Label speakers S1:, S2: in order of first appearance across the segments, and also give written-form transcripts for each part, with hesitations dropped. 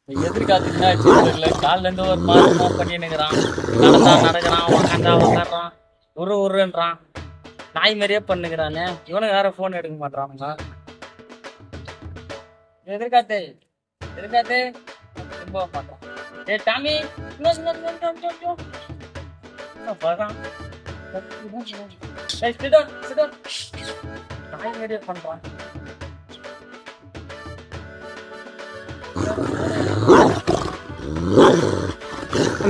S1: எதிர்காலத்துக்கு தெரியல. காலில இருந்து ஒரு மாசமா பண்ணினுக்கிறான். நடக்கிறான், உக்காடுறான், உருன்றான். நாய் மாதிரியே பண்ணுகிறானே. இவனுக்கு வேற போன் எடுக்க மாட்டானுங்க. எதிர்காத்தே எதிர்காத்தே ரொம்ப மாட்டான். ஏ டாமி நாய் மாதிரியே பண்றான்.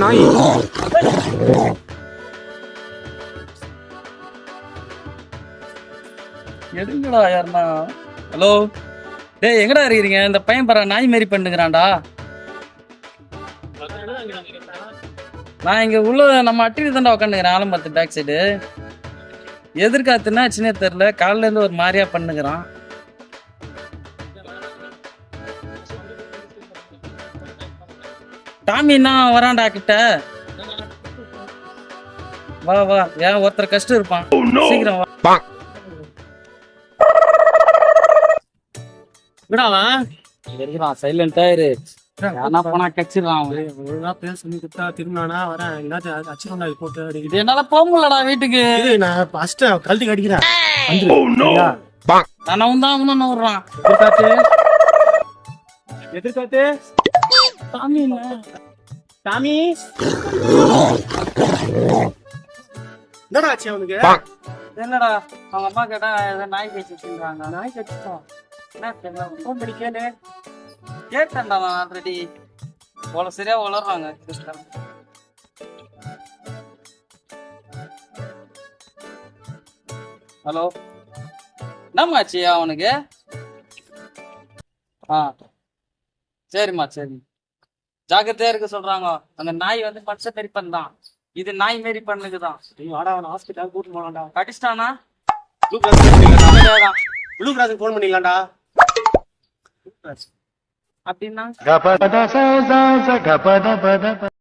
S2: நாய்
S1: எடுங்கடா யாருன்னா. ஹலோ டேய் எங்கடா இருக்கிறீங்க? இந்த பையன் பாரு நாய் மாரி பண்ணுகிறான்டா. நான் இங்க உள்ள நம்ம அட்டில தாண்டா உட்காந்துக்கிறேன். ஆலம்பத்து பேக் சைடு. எதிர்காத்துன்னா சின்ன தெரியல. காலில இருந்து ஒரு மாதிரியா பண்ணுகிறான். டாமின்னா வரான்டா கிட்ட. வா வா. ஏன் ஒருத்தர் கஷ்டம் இருப்பான். சீக்கிரம் வா. சைலண்டா இரு. போனா கச்சிடலாம். என்னால போக முடியலடா வீட்டுக்கு.
S2: கழட்டி கடிக்கிறேன்.
S1: அவன் தான் விடுறான்.
S2: எதிர்காத்து
S1: டாமி
S2: டாமி என்னடா ஆச்சு அவனுக்கு?
S1: என்னடா அவங்க அம்மா கேட்டா நாய் கட்சின்றாங்க. நாய் கட்சிட்டோம். என்ன தெரியல. ஃபோன் பண்ணி கேளு. கேட்டேன்டா நான் ஆல்ரெடி. சரியா வளர்றாங்க. ஹலோ என்னம்மாச்சு அவனுக்கு? சரிம்மா சரி. ஜாக்கிரதையா இருக்க சொல்றாங்க. அந்த நாய் வந்து பச்சை மாரி பண்ணான். இது நாய் மாரி பண்ணுக்குதான்.
S2: ஹாஸ்பிட்டல் கூட்டு போனான்டா.
S1: கடிச்சிட்டானா?
S2: Blue கிராஸுக்கு phone பண்ணிக்கலாம்டா.
S1: அப்படின்னா